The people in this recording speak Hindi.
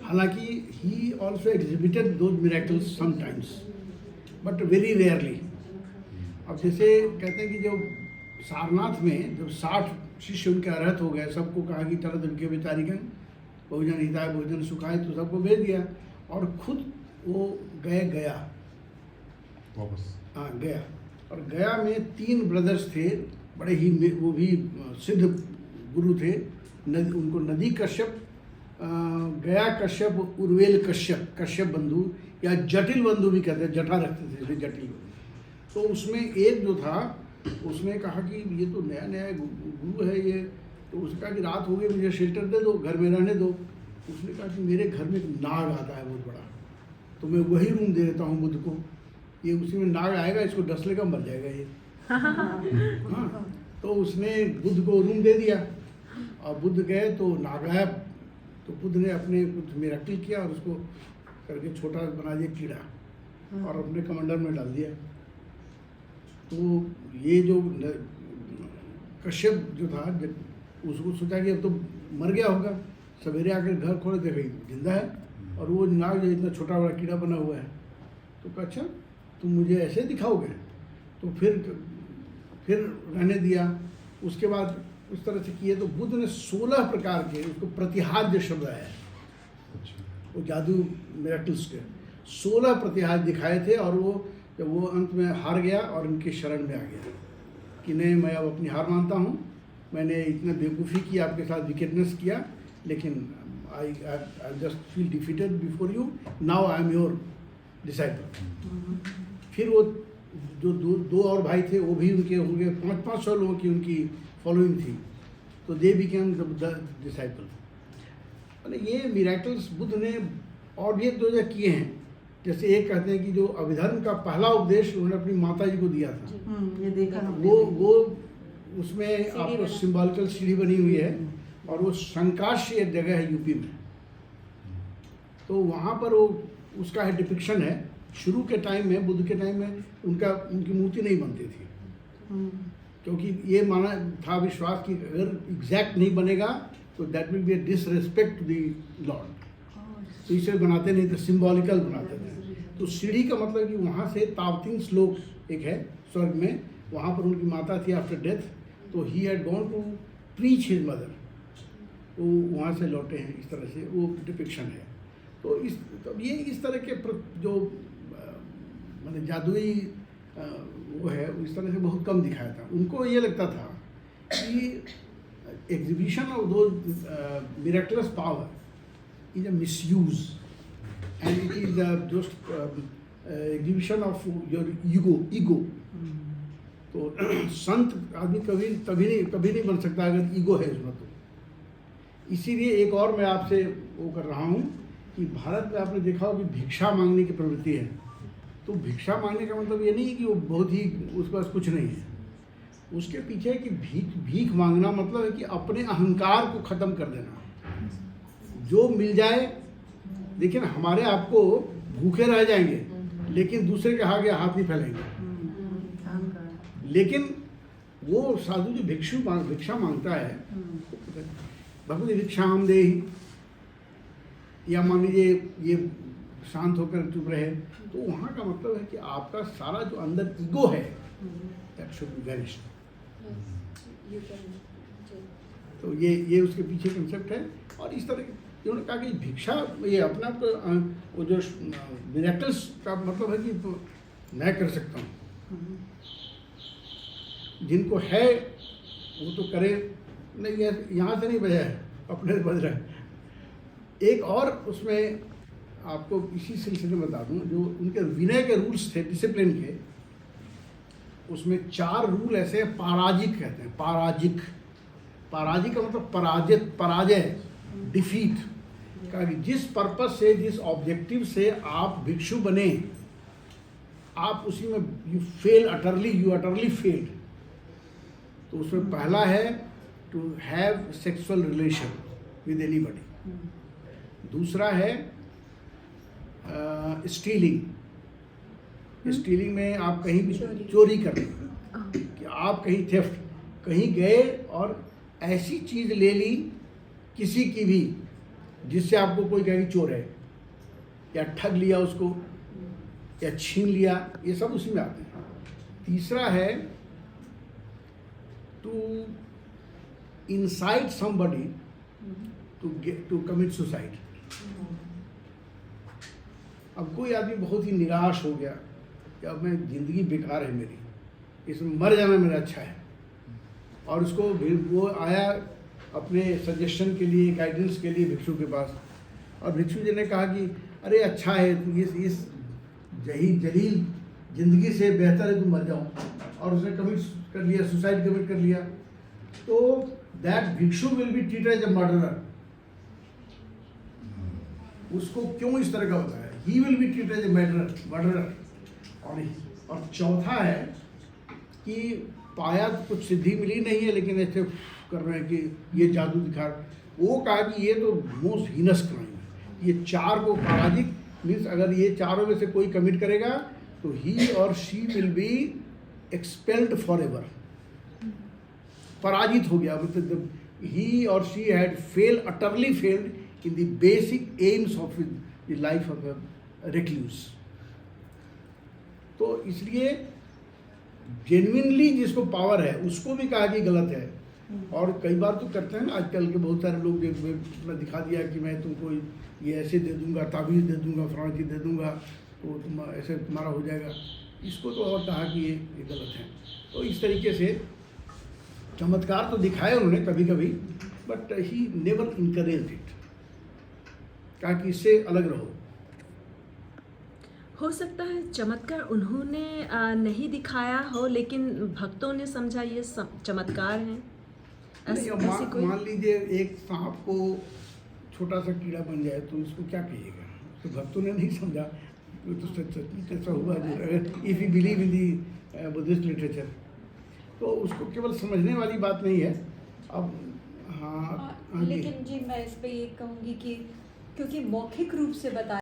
हालांकि he also exhibited those miracles sometimes but very rarely. अब जैसे कहते हैं कि जब सारनाथ में जब 60 शिष्य उनके अर्हत हो गए, सबको कहा कि चलो उनके बेचारिगण बहुजन हिताय बहुजन सुखाय, तो सबको भेज दिया और खुद वो गया वापस। हाँ गया। और गया में 3 ब्रदर्स थे, बड़े ही वो भी सिद्ध गुरु थे। उनको नदी कश्यप, गया कश्यप, उर्वेल कश्यप, कश्यप बंधु या जटिल बंधु भी कहते हैं, जटा रखते थे जटिल। तो उसमें एक जो था उसने कहा कि ये तो नया नया गुरु है ये, तो उसने कहा कि रात हो गई, मुझे शेल्टर दे दो, घर में रहने दो। उसने कहा कि मेरे घर में एक नाग आता है बहुत बड़ा, तो मैं वही रूम दे देता हूँ बुद्ध को, ये उसी में नाग आएगा, इसको डस लेगा, मर जाएगा ये। हाँ, तो उसने बुद्ध को रूम दे दिया और बुद्ध गए तो नाग आया, तो बुद्ध ने अपने कुछ मिरेकल किया और उसको करके छोटा बना दिया कीड़ा और अपने कमंडल में डाल दिया। तो ये जो कश्यप जो था उसको सोचा कि अब तो मर गया होगा, सवेरे आकर घर खोले देखा जिंदा है, और वो नाग जो इतना छोटा बड़ा कीड़ा बना हुआ है। तो कहा अच्छा तुम मुझे ऐसे दिखाओगे, तो फिर रहने दिया। उसके बाद उस तरह से किए तो बुद्ध ने 16 प्रकार के, उसको प्रतिहाद्य शब्द आया है, वो जादू मिरेकल्स के 16 प्रतिहाद्य दिखाए थे। और वो जब वो अंत में हार गया और इनके शरण में आ गया कि नहीं, मैं अब अपनी हार मानता हूँ, मैंने इतना बेवकूफ़ी की, आपके साथ विकेटनेस किया, लेकिन I just feel defeated before you, now I am your disciple. फिर वो जो दो और भाई थे वो भी उनके होंगे, 500 लोगों की उनकी फॉलोइंग थी, तो दे बिकेम द डिसाइपल। ये मिरेकल्स बुद्ध ने और भी 2 जगह किए हैं। जैसे एक कहते हैं कि जो अभिधर्म का पहला उपदेश उन्होंने अपनी माता जी को दिया था, ये देखा वो उसमें आपको सिंबॉलिकल सीढ़ी बनी हुई है, और वो शंकाश एक जगह है यूपी में, तो वहाँ पर वो उसका है डिपिक्शन है। शुरू के टाइम में, बुद्ध के टाइम में उनकी मूर्ति नहीं बनती थी, क्योंकि ये माना था विश्वास कि अगर एग्जैक्ट नहीं बनेगा तो that will be a disrespect to the lord, तो इसे बनाते नहीं थे, सिंबॉलिकल बनाते थे। तो सीढ़ी का मतलब कि वहाँ से तावतीन श्लोक एक है स्वर्ग में, वहाँ पर उनकी माता थी आफ्टर डेथ, तो he had gone to preach his mother, वो वहाँ से लौटे हैं, इस तरह से वो डिपिक्शन है। तो ये इस तरह के जो मतलब जादुई वो है, इस तरह से बहुत कम दिखाया था। उनको ये लगता था कि एग्जीबिशन ऑफ दो miracles power is a misuse and it is just exhibition of your ego. तो संत आदमी कभी नहीं बन सकता अगर ईगो है उसमें। तो इसीलिए एक और मैं आपसे वो कर रहा हूँ कि भारत में आपने देखा हो कि भिक्षा मांगने की प्रवृत्ति है। तो भिक्षा मांगने का मतलब ये नहीं है कि वो बहुत ही उसके पास कुछ नहीं है, उसके पीछे कि भीख मांगना मतलब है कि अपने अहंकार को ख़त्म कर देना। जो मिल जाए, लेकिन हमारे आपको भूखे रह जाएंगे लेकिन दूसरे के आगे हाथ नहीं फैलाएंगे। लेकिन वो साधु जो भिक्षा मांगता है, भगवती भिक्षाम देहि, या मान लीजिए ये शांत होकर चुप रहे, तो वहाँ का मतलब है कि आपका सारा जो अंदर ईगो है दैट शुड बी वैनिश्ड। तो ये उसके पीछे कंसेप्ट है। और इस तरह उन्होंने कहा कि भिक्षा ये अपना वो जो मिरेकल्स का मतलब है कि मैं कर सकता हूँ, जिनको है वो तो करे नहीं, यहाँ से नहीं बजा है, अपने से बज रहा है। एक और उसमें आपको इसी सिलसिले में बता दूँ, जो उनके विनय के रूल्स थे डिसिप्लिन के, उसमें 4 रूल ऐसे पराजिक कहते हैं। पराजिक का मतलब पराजय, डिफीट का, जिस पर्पस से, जिस ऑब्जेक्टिव से आप भिक्षु बने, आप उसी में यू अटरली फेल्ड। तो उसमें पहला है to have sexual relation with anybody. दूसरा है स्टीलिंग में आप कहीं भी चोरी करना, कि आप कहीं थेफ्ट, कहीं गए और ऐसी चीज़ ले ली किसी की भी जिससे आपको कोई कहे कि चोर है, या ठग लिया उसको, या छीन लिया, ये सब उसी में आते हैं। तीसरा है to incite somebody to commit suicide। अब कोई आदमी बहुत ही निराश हो गया कि अब मैं ज़िंदगी बेकार है मेरी, इसमें मर जाना मेरा अच्छा है, और उसको वो आया अपने सजेशन के लिए, गाइडेंस के लिए भिक्षु के पास, और भिक्षु जी ने कहा कि अरे अच्छा है, इस जलील ज़िंदगी से बेहतर है तुम मर जाओ, और उसने कमिट कर लिया, सुसाइड कमिट कर लिया। तो दैट भिक्षु will be treated as a murderer. उसको क्यों इस तरह का होता है? He will be treated as a murderer. और चौथा है कि पाया कुछ सिद्धि मिली नहीं है, लेकिन ऐसे कर रहे हैं कि ये जादू दिखा। वो कहा कि ये तो मोस्ट हीनस क्राइम है, ये चार को पराजित मीन्स अगर ये चारों में से कोई कमिट करेगा तो ही और she will be expelled for ever, पराजित हो गया। मतलब ही और she had failed, utterly failed in the basic AIIMS of the life of a recluse. तो इसलिए जेन्युइनली जिसको पावर है उसको भी कहा कि गलत है। और कई बार तो करते हैं ना आजकल के बहुत सारे लोग, मैं दिखा दिया कि मैं तुमको ये ऐसे दे दूंगा, ताबीज़ दे दूंगा, फलाना चीज़ दे दूंगा, तो तुम ऐसे तुम्हारा हो जाएगा। इसको तो और कहा कि ये गलत है। तो इस तरीके से चमत्कार तो दिखाए उन्होंने कभी कभी, but he never encouraged it, कहा कि इससे अलग रहो। हो सकता है चमत्कार उन्होंने नहीं दिखाया हो, लेकिन भक्तों ने समझा ये चमत्कार है। मान लीजिए एक सांप को छोटा सा कीड़ा बन जाए तो उसको क्या कहिएगा? तो भक्तों ने नहीं समझा, तो सच ऐसा हुआ। If you believe in the Buddhist literature, तो उसको केवल समझने वाली बात नहीं है। अब हाँ, लेकिन जी मैं इस पे ये कहूँगी कि क्योंकि मौखिक रूप से बताया